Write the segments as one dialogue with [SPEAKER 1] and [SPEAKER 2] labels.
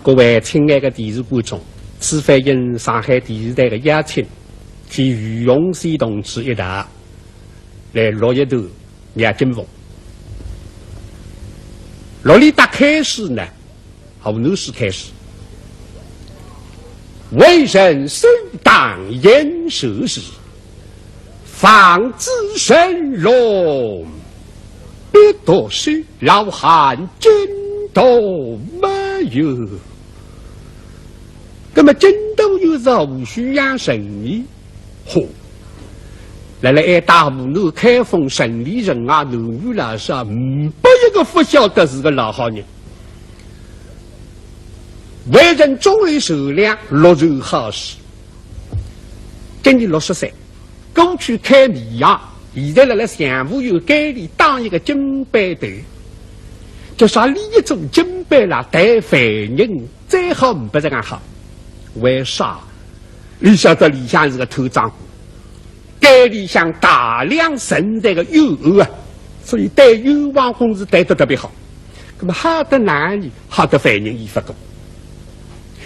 [SPEAKER 1] 各位亲爱的电视观众，此番应上海电视台的邀请，替于永熙同志一道来录一段杨金凤。录里打开始呢，湖南市开始。为人首当严设事，防止神龙，别多事老汉真都没有。那么真都有无需养生呢？嚯！来大湖南开封城里人啊，男女老少，不一个不晓得是个老好人。为人忠为善良，乐善好施。今年60岁，过去开米养，现在来祥湖有街里当一个金杯头，就说另一种金杯啦，待凡人再好不这样好。为啥？你晓得李想是个头长，街里向大量存在个诱饵啊，所以对有王公是对得特别好。那么好的男人，好的凡人亦不多。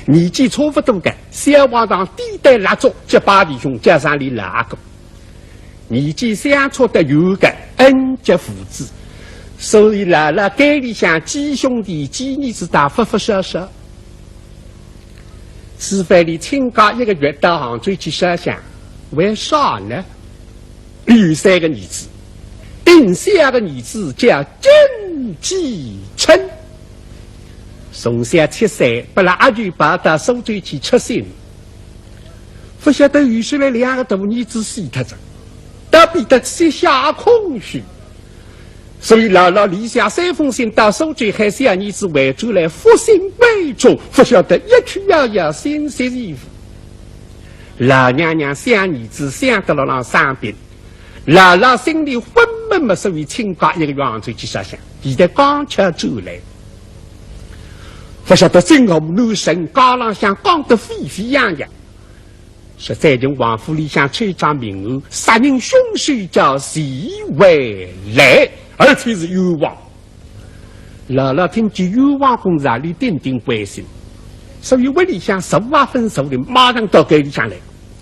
[SPEAKER 1] 年纪差不多的，小王上低带蜡烛，结巴弟兄加上里哪个？年纪相差的有个恩结父子，所以了街里向几兄弟几儿子大发小小。此番里请假1个月到杭州去烧香，为啥呢？有3个儿子，第三个儿子叫甄继春。从小7岁，把阿舅抱到苏州去出生，不晓得有时来2个大儿子死脱着，倒变得膝下空虚，所以姥姥立下3封信到苏州，喊小儿子回州来复兴贵重，不晓得一曲遥遥心塞衣服。老娘娘小儿子想得了生病，姥姥心里昏闷嘛，所以请假1个月杭州去烧香，现在刚巧走来。不晓得真湖南省高浪向讲得沸沸扬扬，说最近王府里向吹张名案，杀人凶手叫徐伟来，而且是冤枉。姥姥听见冤枉公司里点点关心，所以屋里向15分熟的，马上到街里向来，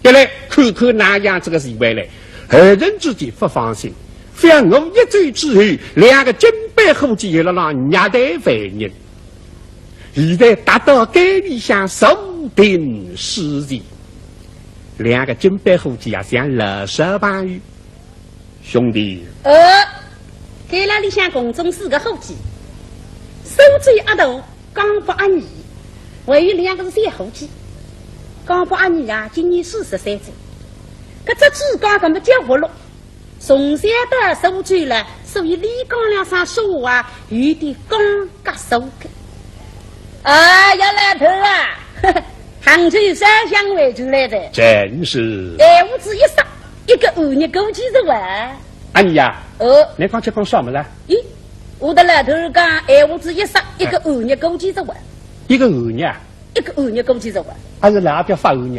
[SPEAKER 1] 一来看看那样这个徐伟来，二人之间不放心，非要我一追之后，2个金杯伙计了虐待犯人。现在达到街里向守定事情，2个金杯伙计啊，像老少朋友兄弟。
[SPEAKER 2] 街那里向共中4个伙计，手嘴阿头刚不阿二，还有2个是小伙计。刚不阿二啊，今年43岁，搿只鸡刚搿么叫活络，从小到手嘴了，所以李刚两上说话有点刚夹手的。姚老头啊，杭州烧香回州来的，
[SPEAKER 1] 真是。
[SPEAKER 2] 我只一杀1个5日枸杞肉啊！
[SPEAKER 1] 阿姨呀，你刚才讲啥么子？
[SPEAKER 2] 咦，我的老头讲，我只一杀1个5日枸杞肉啊
[SPEAKER 1] ！1个5日
[SPEAKER 2] ？1个5日枸杞肉啊？
[SPEAKER 1] 还是哪边发5日？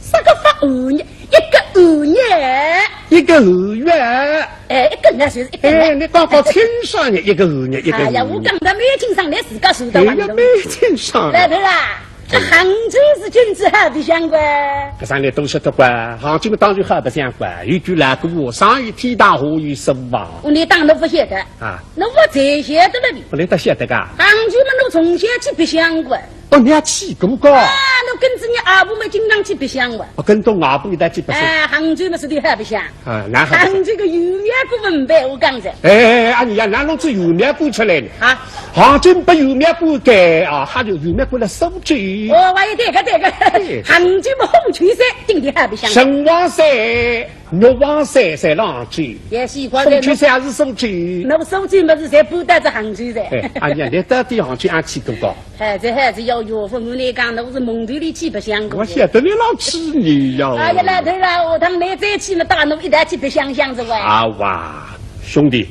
[SPEAKER 2] 啥个发5日？1个5日
[SPEAKER 1] ？1个5月。
[SPEAKER 2] 1个那就是1个。
[SPEAKER 1] 你刚刚清爽呢，1个5日，1个5日。
[SPEAKER 2] 哎呀，我讲的没清爽，来自个说的。
[SPEAKER 1] 对呀，没清爽。
[SPEAKER 2] 老头啊，这杭州是君子好不相关。
[SPEAKER 1] 搿上来都晓得关，杭州当然好不相关。有句老古话，上有天堂，下有十方。
[SPEAKER 2] 你当然不晓得
[SPEAKER 1] 啊？
[SPEAKER 2] 那我才晓得了的。
[SPEAKER 1] 不能得晓得噶。
[SPEAKER 2] 杭州嘛，我从小去白相过。
[SPEAKER 1] 你也去过高？
[SPEAKER 2] 我跟着你阿婆们经常去白相过。
[SPEAKER 1] 我跟着阿婆一道去白相。
[SPEAKER 2] 杭州嘛是的好白相。
[SPEAKER 1] 那好。
[SPEAKER 2] 杭州个油面锅文白，我讲着。
[SPEAKER 1] 阿你呀，哪弄出油面锅出来呢？
[SPEAKER 2] 杭
[SPEAKER 1] 州把油面锅改啊，还有油面锅来收酒。
[SPEAKER 2] 我也对个。杭州嘛红泉山顶的好白相。
[SPEAKER 1] 神王山、玉皇山在杭州。
[SPEAKER 2] 也喜欢。
[SPEAKER 1] 红泉山是收酒。
[SPEAKER 2] 那收酒嘛是在不带着杭州的。
[SPEAKER 1] 阿你你到底杭州俺去过高？
[SPEAKER 2] 这还是要岳父母来讲的，我是蒙头里去白相过。
[SPEAKER 1] 我晓得你老气你呀！
[SPEAKER 2] 哎呀，老头啊，我他们来再去嘛，大侬一道去白相相着哇！
[SPEAKER 1] 哇，兄弟，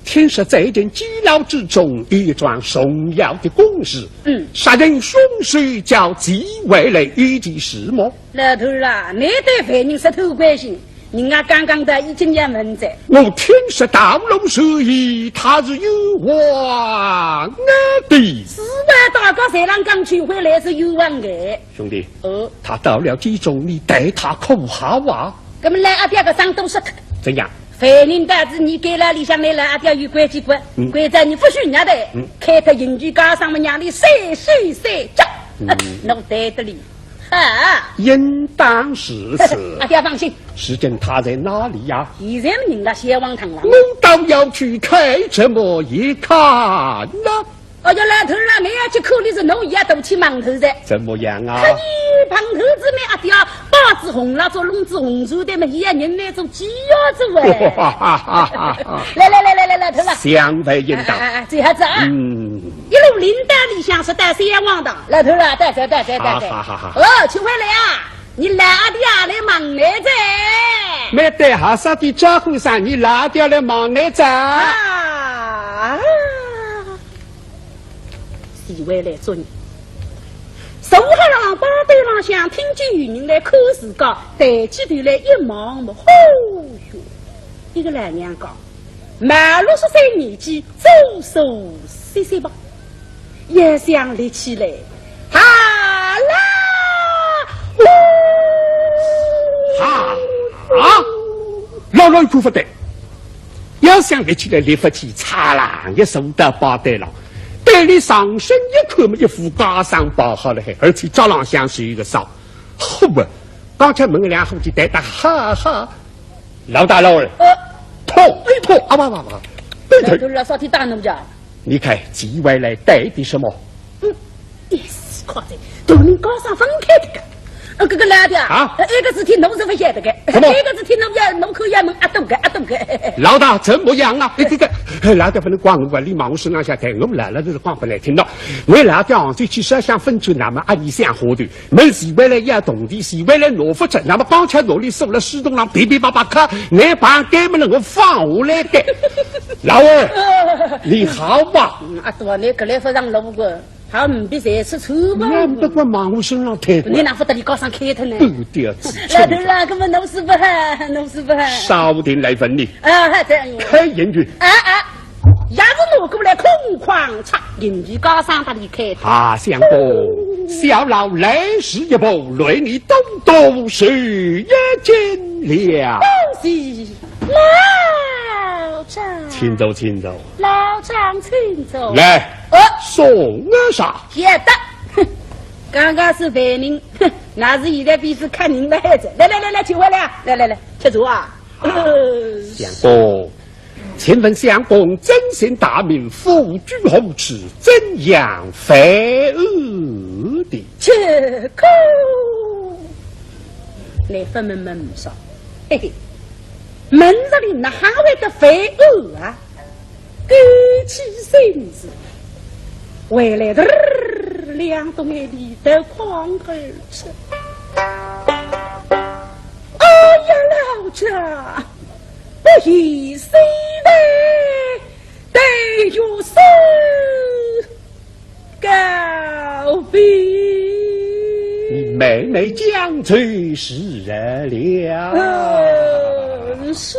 [SPEAKER 1] 天是在一件积劳之中一桩重要的公事。杀人凶手叫纪伟来，一件事么？
[SPEAKER 2] 老头啊，你对犯人石头关心。人家刚刚的已经也问在，
[SPEAKER 1] 我天是大龙授意，他是有我的。
[SPEAKER 2] 4万大哥谁让刚取回来是有望的。
[SPEAKER 1] 兄弟，他到了集中，你带他口好啊。
[SPEAKER 2] 我们来阿爹个伤都是
[SPEAKER 1] 怎样？
[SPEAKER 2] 反正大子你给了里向来了阿爹有关机关，关在你不许人家的，开他邻居家上面让你谁叫，弄得得里。
[SPEAKER 1] 应当是此。
[SPEAKER 2] 阿爹放心。
[SPEAKER 1] 时间他在哪里呀？
[SPEAKER 2] 现在人家先往堂了。
[SPEAKER 1] 我倒要去开这么一看呐。
[SPEAKER 2] 我叫老头儿没有去考虑是农业都去忙头噻。
[SPEAKER 1] 怎么样啊？
[SPEAKER 2] 看你旁头子面阿爹八字红了，做笼子红薯的嘛，一人来做鸡鸭子喂。来，老头儿。
[SPEAKER 1] 相为应当。
[SPEAKER 2] 最好子啊。一路领导理想是带先王的，老头儿啊，带。
[SPEAKER 1] 好。
[SPEAKER 2] 去回来啊！你拉掉来忙来着。
[SPEAKER 1] 没带下啥的招呼上，你拉掉来忙来着。是为来做人，手下让八队浪向听见有人来口试讲，抬起头来一望嘛，哟，一个老娘讲，满63岁年纪，左手洗吧，也想立起来，哈啦，老苦不得，要想立起来，立不起，擦啦一手到八队浪。带你上身一看嘛，一副袈裟包好了还，而且早浪向是一个少。好嘛，刚才问了两伙计带打，哈，老大老二，拖，啊哇，
[SPEAKER 2] 老头儿少提大怒家。你
[SPEAKER 1] 看几位来带的什么？
[SPEAKER 2] 也是夸张，都能高上分开的个。这个老的啊，一个是听农是不晓得个，一个是听农要农口要门阿东个。老大怎么样啊？这个老大不能光我你忙我身上下台，我们来了都是光不来听到。我老大最起设想分出那么阿里想活的，没是为了要动的，是为了挪不成。那么刚才努力收了施东郎别巴看，我把给么能够放下来的。老二，你好吧？啊，多你格来不让路过。他唔比谁吃醋吧？你不管忙我身上抬过，你哪副得你高上开头呢？不得子，老头啦，根本弄死不喊，少点来分你啊！这样开言语要是挪过来空旷场，邻居高上把你开头啊！相公，小老来时一步，累你东是一斤了。恭喜老张，请走，老张请走来。送我上也得，刚刚是犯人，那是现在必须看人的孩子。来，请回来，来，吃足啊！相公，请问相公真姓大名，夫居后池，怎样非恶的？切口，来分门不少，嘿嘿，门子里哪会的非恶啊？举起身子。回来的两栋眼里的狂儿吃，哎呀老家，不一岁的得有死告别。你妹讲最是了，是。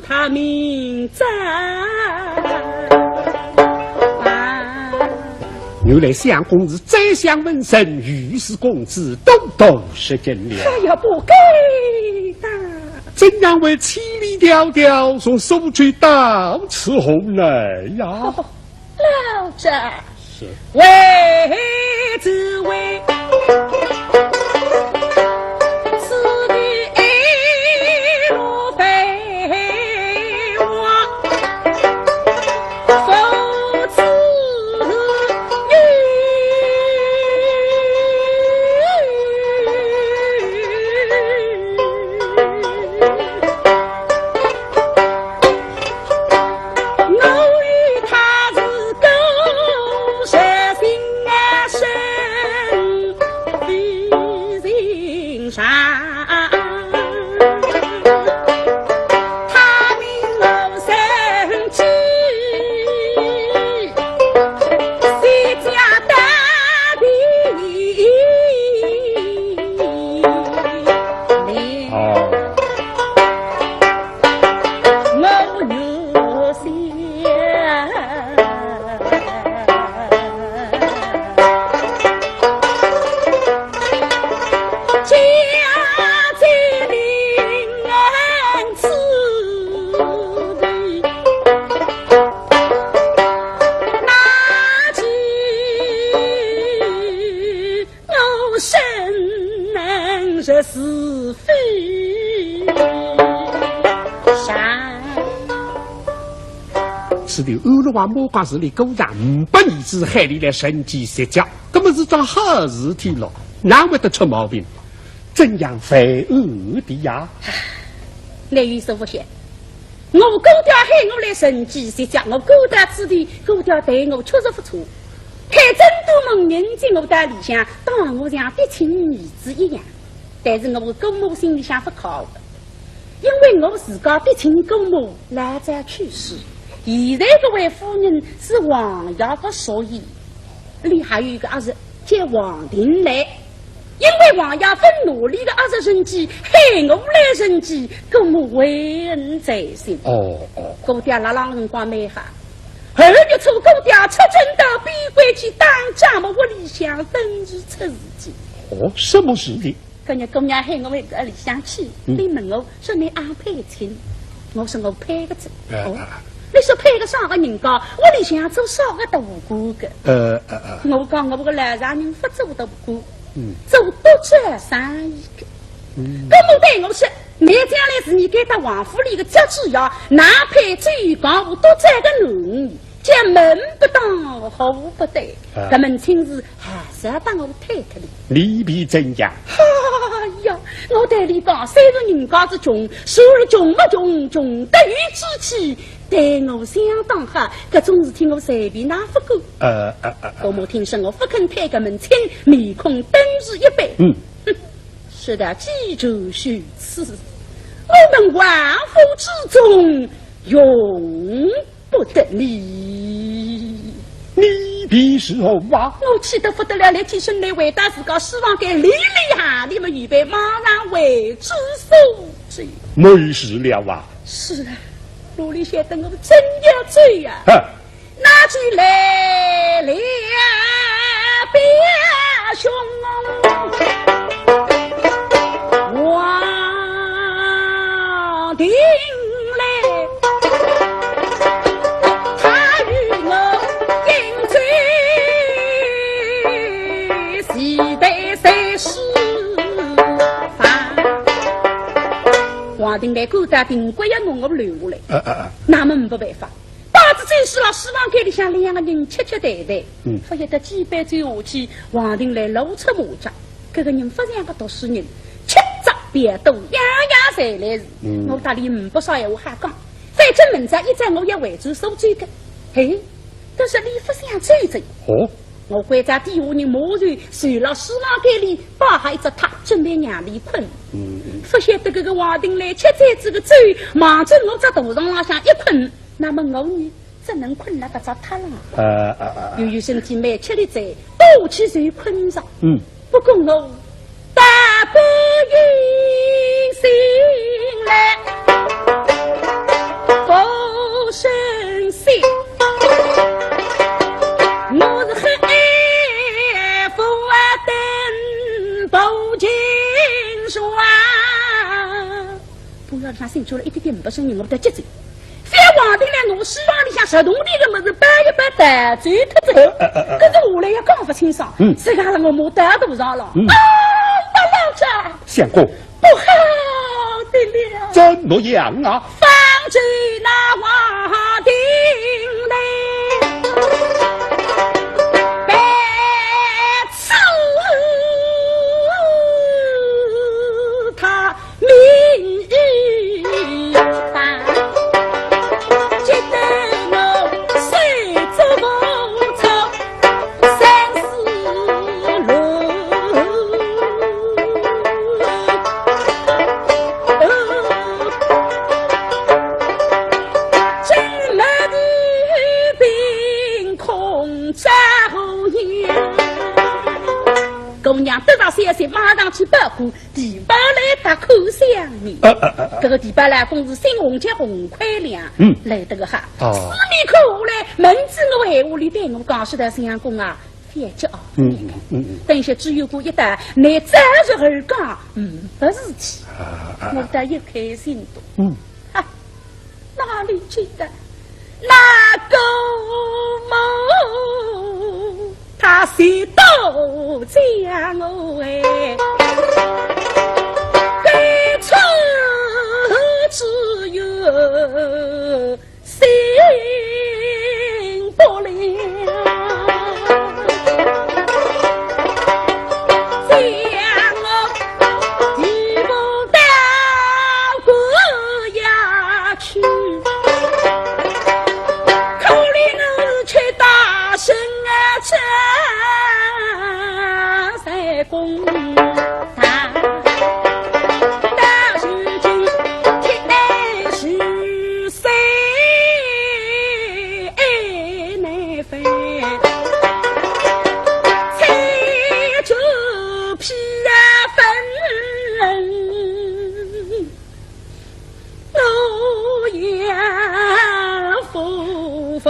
[SPEAKER 2] 他名字。
[SPEAKER 1] 原来相公是宰相门生，御史公子，都是真了。
[SPEAKER 2] 哎呀，不该的！
[SPEAKER 1] 怎样为千里迢迢从苏州到此红来呀？
[SPEAKER 2] 哦，老者
[SPEAKER 1] 是
[SPEAKER 2] 为子为。
[SPEAKER 1] 是的，安乐王莫光是里勾上500儿子海里来神机设教，根本是桩好事体咯，哪会得出毛病？怎样非恶的呀？
[SPEAKER 2] 来于师傅先，我勾调喊我来神机设教，我勾调之地，勾调对我确实不错。看真多门人在我的里向，当我像嫡亲儿子一样，但是我姑母心里想不靠的，因为我自家嫡亲姑母老早去世。现在这位夫人是王爷的所以，里还有一个儿子叫王定来，因为王爷分努力的儿子人机，害我来人机，姑母为恩在心。姑爹拉郎辰光没哈，2月初姑爹出征到边关去当家么，我里向登时出事情。
[SPEAKER 1] 什么事的？
[SPEAKER 2] 今日姑娘喊我们里向去，你问我说你安排亲，我说我配个子。你说配个啥个人家？我里向做啥个大姑个？我讲我个老丈人不做大姑，做多做生意个。那么对我说，你将来是你给他王府里个家主要，哪配最高我多栽个男女，将门不当户不对，这门亲事还是要当我太太的。
[SPEAKER 1] 利弊怎样？
[SPEAKER 2] 哎呀，我对你讲，虽然人家是穷，虽然穷不穷，穷得于之气。对我相当好，这种事体我随便拿不过。我母听说我不肯推个门亲，面孔登时一白。是的，记住许此，我们万夫之中永不得离。
[SPEAKER 1] 你必是红啊！
[SPEAKER 2] 我气得不得了，来替孙来回答自个，希望给李下你们预备马上为之受罪。
[SPEAKER 1] 没事了啊！
[SPEAKER 2] 是啊。陆里写等我真要罪呀！拿起来了，别兄王定来，他与我应罪，喜得谁是王定来勾搭定规要弄我留下来，那么没办法，八字真是了，希望给里向2个人切切对对，不晓得几百岁下去，王定来露出马脚，这个人不像个读书人，吃杂别多，样样侪来事。我打里不少闲话还讲，反正明朝一在我也为主受罪的，都是李府相追罪。我关在地下人马上随了希望给里把下一只他准备让李困。不晓得这个王定来吃在这个罪，忙着我在大床浪向一困，那么我呢只能困那个只他了。由于身体没吃的罪，多去就困上。不过我大不应醒来。生出了一点点不顺人我的节奏。反皇帝来我希望里向石洞里的么子搬一搬带走脱走，可是我来也讲不清爽，谁讲我没带多少了？啊，老丈，
[SPEAKER 1] 相公
[SPEAKER 2] 不好的了，
[SPEAKER 1] 怎么样啊？
[SPEAKER 2] 放进那皇帝来。得到3岁，马上去报国，第八来打口香米。这个第八来公是新红旗红快亮，来得个哈。四面口下来，门子我闲话里对我讲说的相公啊，别叫啊。等下只有过一单，你暂时而讲，不是气，我得一开心多。哪里去的？那个梦。他谁都将我哎，该出只有心不了，将我一步到过呀去，口里呢却大声唱。公他大是今天是谁难分，猜出皮分，我也夫妇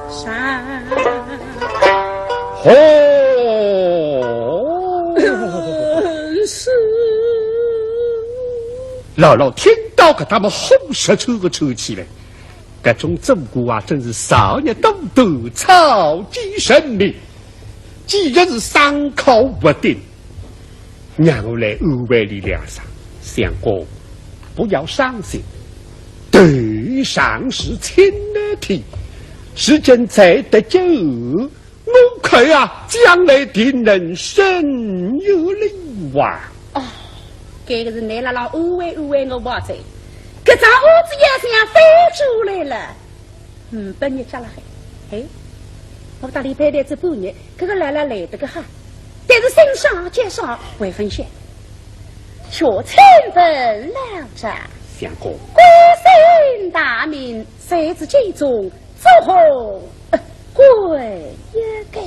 [SPEAKER 2] 山。
[SPEAKER 1] 姥姥听到给他们红舌头的抽起来，这种中国啊，真是少年懂得草鸡生命，既然是伤口不定，让我来安慰你两声，相公不要伤心，对上是亲的体，时间再得久，我看啊，将来定能深有力哇。
[SPEAKER 2] 这个是奶奶让安慰安慰我娃子，这张屋子也像飞出来了。半日下了海，我打礼拜的这半日，这个奶奶来得个哈，但是身上介绍未分享，学亲本老者，
[SPEAKER 1] 相公，
[SPEAKER 2] 关心大名，谁知其中走后贵也给。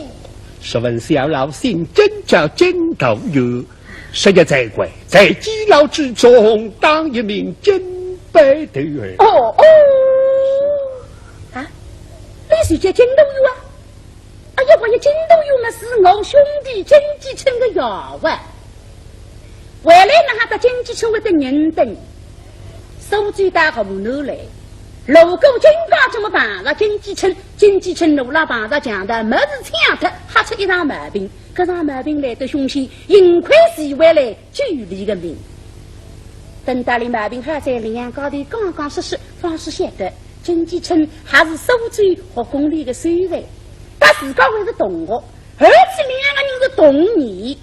[SPEAKER 1] 试问小老心真叫金头有？实业在贵，在基佬之中当一名金杯的人。
[SPEAKER 2] 你是叫金都有啊？哎呀，我也金都有嘛，是我兄弟金继春的药啊。回来那哈的金继春会的人等，手最大和奴来，路过金刚这么办了，金继春路了帮着讲的，没事抢他，吓出一场毛病。这场毛病来的凶险，幸亏是回来救你的命。等到你毛病还在两高的刚刚实施，方是晓得金继春还是收罪和公里的收费，他自个还是同学，而且两个人是同年，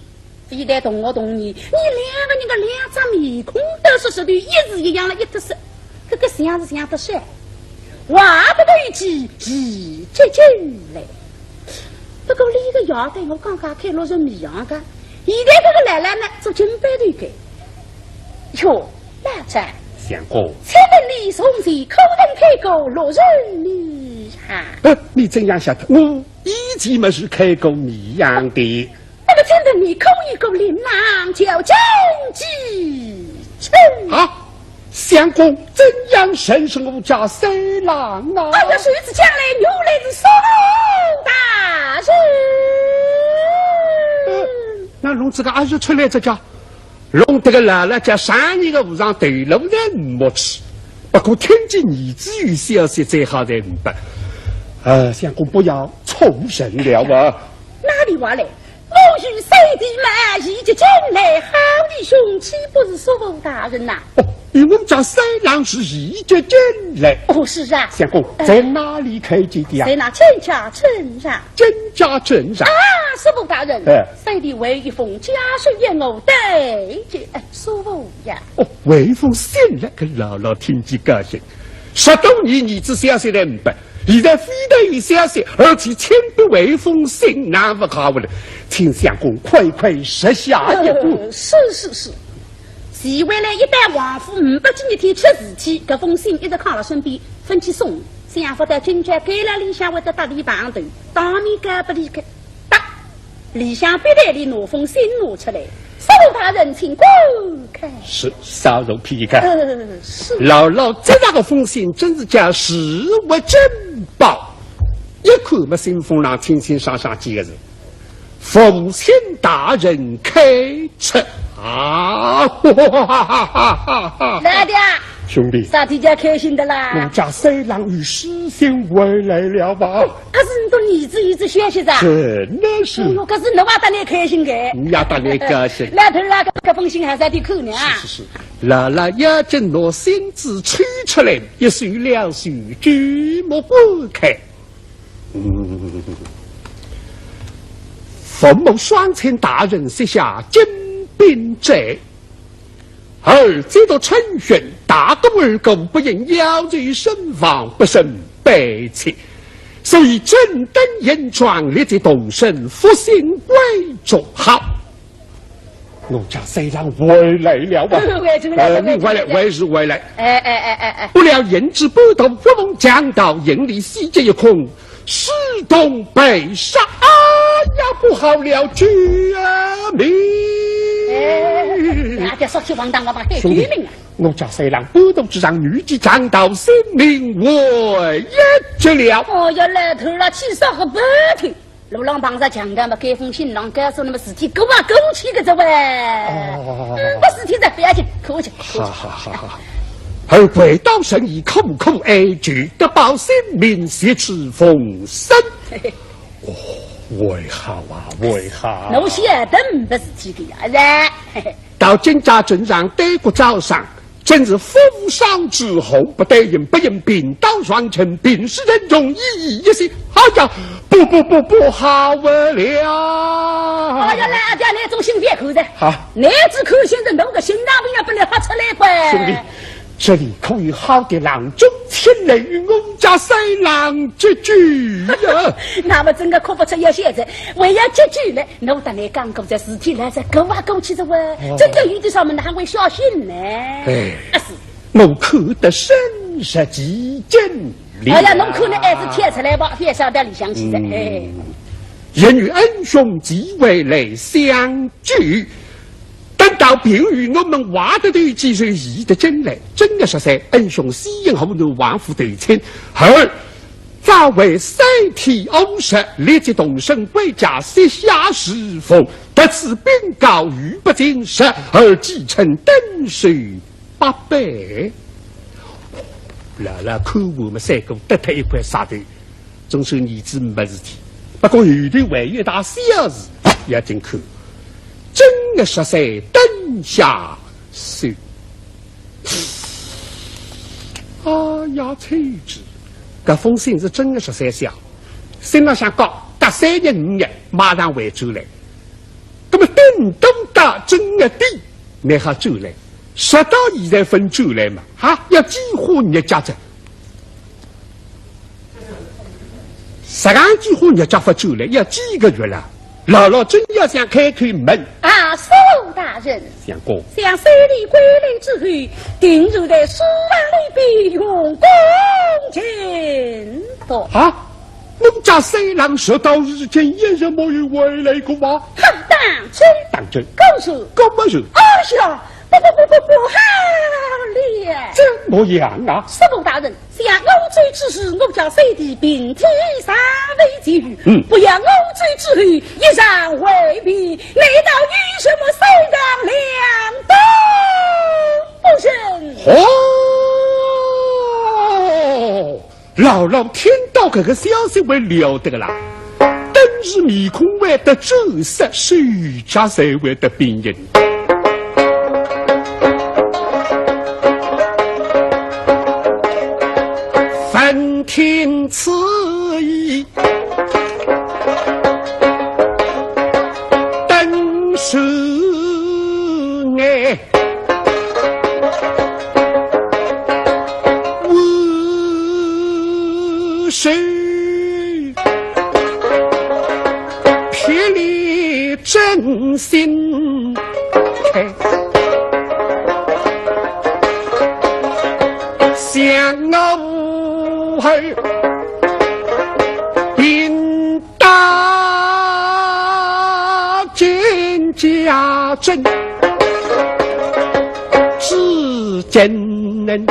[SPEAKER 2] 非但同学同年，你两个人的两张面孔都是实的一字一样的一特色，这个像是像得是话不对起一接近来。不过你个药对我刚刚开落成米样的，现在这个奶奶呢做金杯的给。哟，老丈，
[SPEAKER 1] 相公，
[SPEAKER 2] 请问你从谁口人开过落人米哈？
[SPEAKER 1] 你怎样晓得？我以前么是开过米样的。
[SPEAKER 2] 那个请问你口一个琳琅叫金继春
[SPEAKER 1] 啊？相公怎样审视我家三郎啊？
[SPEAKER 2] 哎呀，谁知将来牛来是宋大人。
[SPEAKER 1] 那龙子个儿子出来这家，弄得个姥姥家3年的和尚对路呢没去，不过听见儿子有消息，最好才明白。相公不要冲神了啊！
[SPEAKER 2] 哪里话来？我与谁的满意就进来，好的凶器不是叔父大人呐？
[SPEAKER 1] 因为我们家三郎是一直进来。
[SPEAKER 2] 是啊。
[SPEAKER 1] 相公在哪里看见的呀？
[SPEAKER 2] 在那甄家镇上。
[SPEAKER 1] 甄家镇上。
[SPEAKER 2] 叔父大人，谁的为一封家书给我对接？叔父呀。
[SPEAKER 1] 为封信来，个姥姥听见高兴。10多年儿子消息来明白。现在非得有消息，而且亲笔为封信，那不好了。请相公快实下一步。
[SPEAKER 2] 是。是为了一旦王府500几天出事体，这封信一直扛了身边，分去送。相府在军家给了李香为的大礼棒头，当面敢不离开。李香笔袋里拿封信拿出来，叔父大人请观看。
[SPEAKER 1] 是，稍容批看。
[SPEAKER 2] 是。
[SPEAKER 1] 姥姥这那个封信真是叫实物珍宝，一看么信封上清清爽爽几个字：奉请大人开车啊！
[SPEAKER 2] 来的。
[SPEAKER 1] 兄弟，
[SPEAKER 2] 啥天家开心的啦？
[SPEAKER 1] 我家三郎与诗仙回来了吧？
[SPEAKER 2] 可是你的儿子一直学习着。
[SPEAKER 1] 真的是。
[SPEAKER 2] 可是你娃当然开心的。
[SPEAKER 1] 你也当然高兴。
[SPEAKER 2] 来头那个封信还是得看呢。
[SPEAKER 1] 是。姥姥要将拿信纸吹出来，一手2手举目观看。冯某双亲大人设下金兵寨。而这到春汛，大公而公不应邀罪身亡，不胜悲切，所以正登严庄，立即动身，复兴归主。好，我家三郎回来了吧？你回来，为是回来。不料言之不同，不蒙讲到营里西街一空，势动北上，呀，不好了，绝命！
[SPEAKER 2] 大家说起王当，我把黑
[SPEAKER 1] 兄弟，我家三郎不动之上，女妓长到性命为一绝了。
[SPEAKER 2] 要来头了，气少和白头。路浪帮着强的嘛，该封信郎该说那么事体够气个这位。不事体再不要紧，客气。
[SPEAKER 1] 好。而鬼道神以口哀绝，得保性命，挟持风声。为好。
[SPEAKER 2] 我先等不是体的呀，
[SPEAKER 1] 到金家镇上对过早上，正是风霜之后，不得应兵刀双成，兵士人容易一些。好叫不好了。
[SPEAKER 2] 要来家那种心别口子。
[SPEAKER 1] 好，
[SPEAKER 2] 那只可现在弄个心脏病要不能发出来怪。
[SPEAKER 1] 兄弟。这里可有好的郎中前来与我家三郎结局呀！
[SPEAKER 2] 那么真的可不出要现在，为要结局了，我当然刚过这事体来这勾起着我，真的有的上面还会小心呢。是，
[SPEAKER 1] 我看得深实极真了。
[SPEAKER 2] 哎呀，侬看那还是贴出来吧，别晓得里向去的。
[SPEAKER 1] 人与恩兄即为来相聚。等到平日我们挖的对几岁义的真来，真的是在恩兄西营后头王府对亲，而早为三体欧石，立即动身归家，卸下侍奉，得此禀告于不尽时，而继承登水800。姥姥看我们3个得他一块沙头，总算儿子没事体，不过有的为一大小事要紧看。真的是在灯下水，呀，才知这封信是真的13小，信上想讲隔3日5日马上回州来，那么等到真的地没好走来，10到现在分走来嘛，要几乎日家子，10个几乎日家发走来要几个月了。姥姥真要想开门
[SPEAKER 2] 苏大人，
[SPEAKER 1] 相公，
[SPEAKER 2] 想三里归来之后，定住在书房里边用功前多。
[SPEAKER 1] 我家三郎10到日前一日没有回来过吗？
[SPEAKER 2] 当真，
[SPEAKER 1] 当真，
[SPEAKER 2] 告诉，
[SPEAKER 1] 告不是。
[SPEAKER 2] 呀，不好了！
[SPEAKER 1] 这么样啊？
[SPEAKER 2] 师傅大人，下欧罪之时，我叫谁的并体杀为机遇？不要欧罪之后，一然未必。难道有什么首当两刀？不成。
[SPEAKER 1] 姥姥听到这个消息会了得啦！等日面孔会得皱色，手脚才会得变形。闻听此意，等是爱。是撇离真心相偶后便大见家珍至真能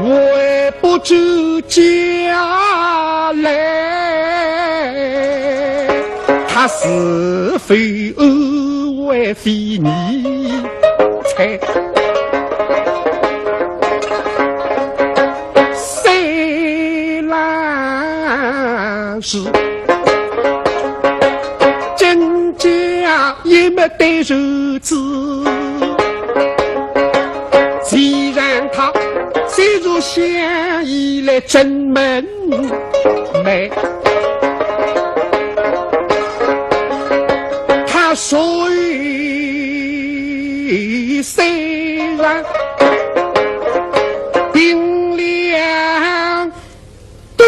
[SPEAKER 1] 为不知家来，他是非恶为非你才谁来是真家也没得日子，既然他虽如相依来正门楣，他虽然冰凉都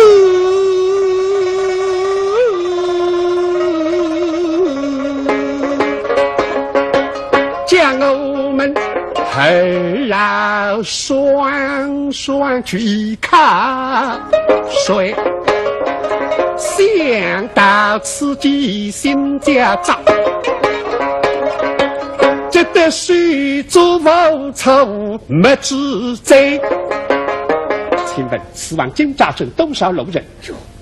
[SPEAKER 1] 将我们后来双双去看水，想到此际心家长，这得水做无愁没知罪。请问此王金家镇多少路人？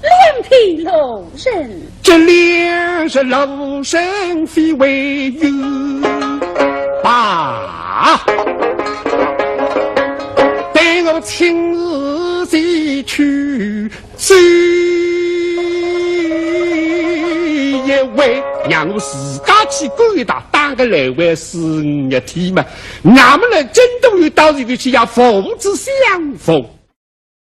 [SPEAKER 2] 两匹路人。
[SPEAKER 1] 这两日路人非为有罢，待我亲自去追一位，让我自家去管他，打个来回是一天嘛。俺们来真都有道理的去要父子相逢。